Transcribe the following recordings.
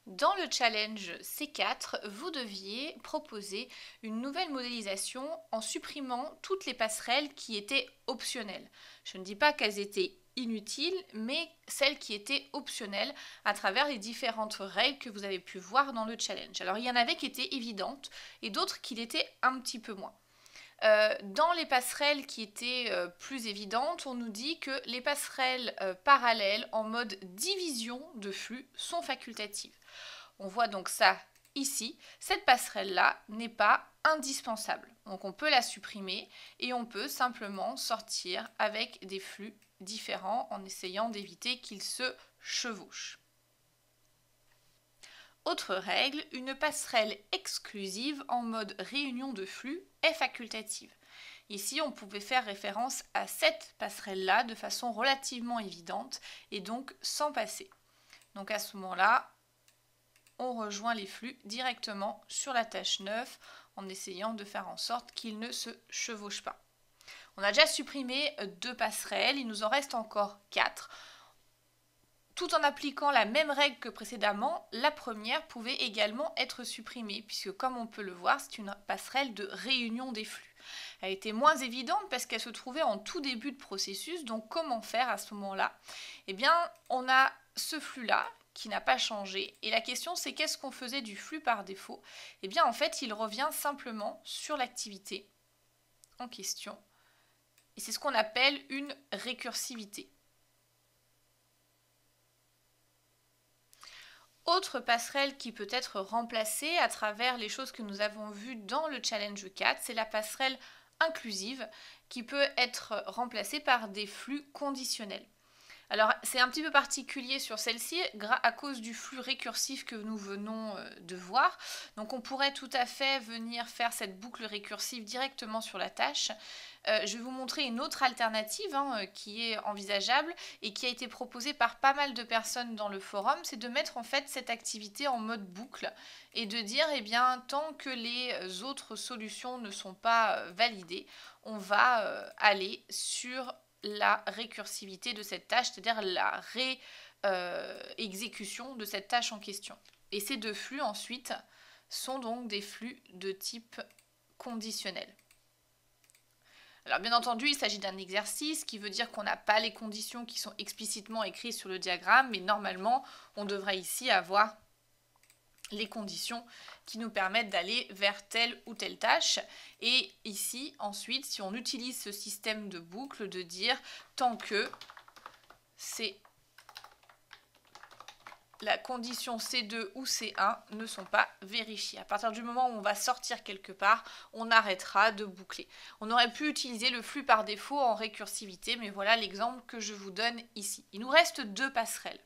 Dans le challenge C4, vous deviez proposer une nouvelle modélisation en supprimant toutes les passerelles qui étaient optionnelles. Je ne dis pas qu'elles étaient inutiles, mais celles qui étaient optionnelles à travers les différentes règles que vous avez pu voir dans le challenge. Alors il y en avait qui étaient évidentes et d'autres qui l'étaient un petit peu moins. Dans les passerelles qui étaient plus évidentes, on nous dit que les passerelles parallèles en mode division de flux sont facultatives. On voit donc ça ici. Cette passerelle-là n'est pas indispensable. Donc on peut la supprimer et on peut simplement sortir avec des flux différents en essayant d'éviter qu'ils se chevauchent. Autre règle, une passerelle exclusive en mode réunion de flux est facultative. Ici, on pouvait faire référence à cette passerelle-là de façon relativement évidente et donc sans passer. Donc à ce moment-là, on rejoint les flux directement sur la tâche 9 en essayant de faire en sorte qu'ils ne se chevauchent pas. On a déjà supprimé 2 passerelles, il nous en reste encore 4. Tout en appliquant la même règle que précédemment, la première pouvait également être supprimée, puisque comme on peut le voir, c'est une passerelle de réunion des flux. Elle était moins évidente parce qu'elle se trouvait en tout début de processus, donc comment faire à ce moment-là? Eh bien, on a ce flux-là qui n'a pas changé, et la question c'est qu'est-ce qu'on faisait du flux par défaut? Eh bien, en fait, il revient simplement sur l'activité en question, et c'est ce qu'on appelle une récursivité. Autre passerelle qui peut être remplacée à travers les choses que nous avons vues dans le challenge 4, c'est la passerelle inclusive qui peut être remplacée par des flux conditionnels. Alors c'est un petit peu particulier sur celle-ci à cause du flux récursif que nous venons de voir. Donc on pourrait tout à fait venir faire cette boucle récursive directement sur la tâche. Je vais vous montrer une autre alternative qui est envisageable et qui a été proposée par pas mal de personnes dans le forum, c'est de mettre en fait cette activité en mode boucle et de dire eh bien tant que les autres solutions ne sont pas validées, on va aller sur la récursivité de cette tâche, c'est-à-dire la réexécution de cette tâche en question. Et ces 2 flux ensuite sont donc des flux de type conditionnel. Alors bien entendu, il s'agit d'un exercice qui veut dire qu'on n'a pas les conditions qui sont explicitement écrites sur le diagramme, mais normalement, on devrait ici avoir les conditions qui nous permettent d'aller vers telle ou telle tâche. Et ici, ensuite, si on utilise ce système de boucle, de dire tant que c'est la condition C2 ou C1 ne sont pas vérifiées. À partir du moment où on va sortir quelque part, on arrêtera de boucler. On aurait pu utiliser le flux par défaut en récursivité, mais voilà l'exemple que je vous donne ici. Il nous reste 2 passerelles.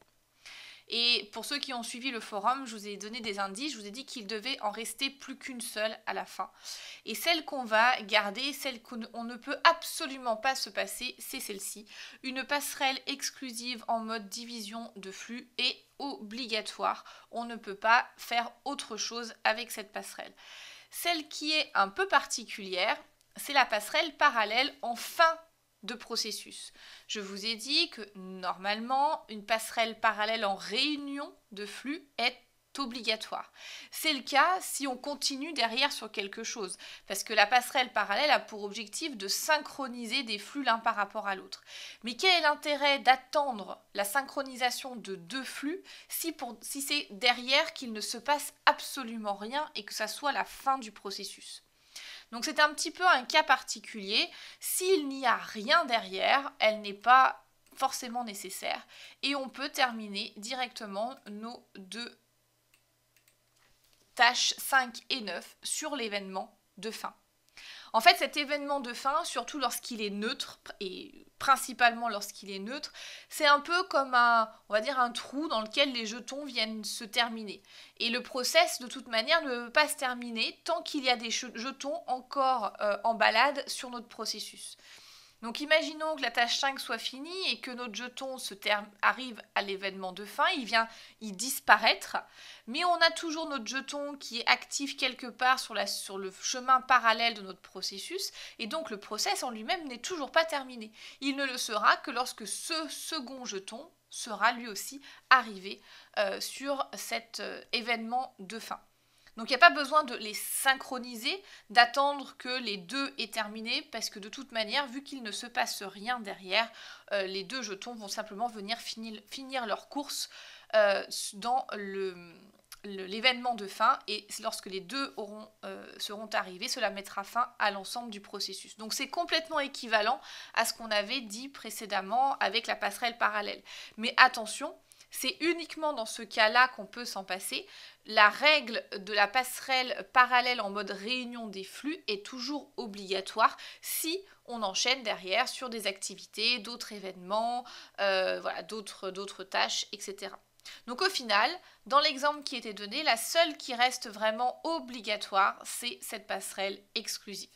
Et pour ceux qui ont suivi le forum, je vous ai donné des indices, je vous ai dit qu'il devait en rester plus qu'une seule à la fin. Et celle qu'on va garder, celle qu'on ne peut absolument pas se passer, c'est celle-ci. Une passerelle exclusive en mode division de flux est obligatoire. On ne peut pas faire autre chose avec cette passerelle. Celle qui est un peu particulière, c'est la passerelle parallèle en fin de processus. Je vous ai dit que normalement, une passerelle parallèle en réunion de flux est obligatoire. C'est le cas si on continue derrière sur quelque chose, parce que la passerelle parallèle a pour objectif de synchroniser des flux l'un par rapport à l'autre. Mais quel est l'intérêt d'attendre la synchronisation de 2 flux si c'est derrière qu'il ne se passe absolument rien et que ça soit la fin du processus? Donc c'est un petit peu un cas particulier. S'il n'y a rien derrière, elle n'est pas forcément nécessaire. Et on peut terminer directement nos 2 tâches 5 et 9 sur l'événement de fin. En fait, cet événement de fin, surtout lorsqu'il est neutre, et principalement lorsqu'il est neutre, c'est un peu comme on va dire un trou dans lequel les jetons viennent se terminer. Et le process, de toute manière, ne peut pas se terminer tant qu'il y a des jetons encore en balade sur notre processus. Donc imaginons que la tâche 5 soit finie et que notre jeton arrive à l'événement de fin, il vient y disparaître, mais on a toujours notre jeton qui est actif quelque part sur le chemin parallèle de notre processus, et donc le process en lui-même n'est toujours pas terminé. Il ne le sera que lorsque ce second jeton sera lui aussi arrivé sur cet événement de fin. Donc il n'y a pas besoin de les synchroniser, d'attendre que les deux aient terminé, parce que de toute manière, vu qu'il ne se passe rien derrière, les deux jetons vont simplement venir finir leur course dans l'événement de fin, et lorsque les deux seront arrivés, cela mettra fin à l'ensemble du processus. Donc c'est complètement équivalent à ce qu'on avait dit précédemment avec la passerelle parallèle. Mais attention, c'est uniquement dans ce cas-là qu'on peut s'en passer. La règle de la passerelle parallèle en mode réunion des flux est toujours obligatoire si on enchaîne derrière sur des activités, d'autres événements, voilà, d'autres tâches, etc. Donc au final, dans l'exemple qui était donné, la seule qui reste vraiment obligatoire, c'est cette passerelle exclusive.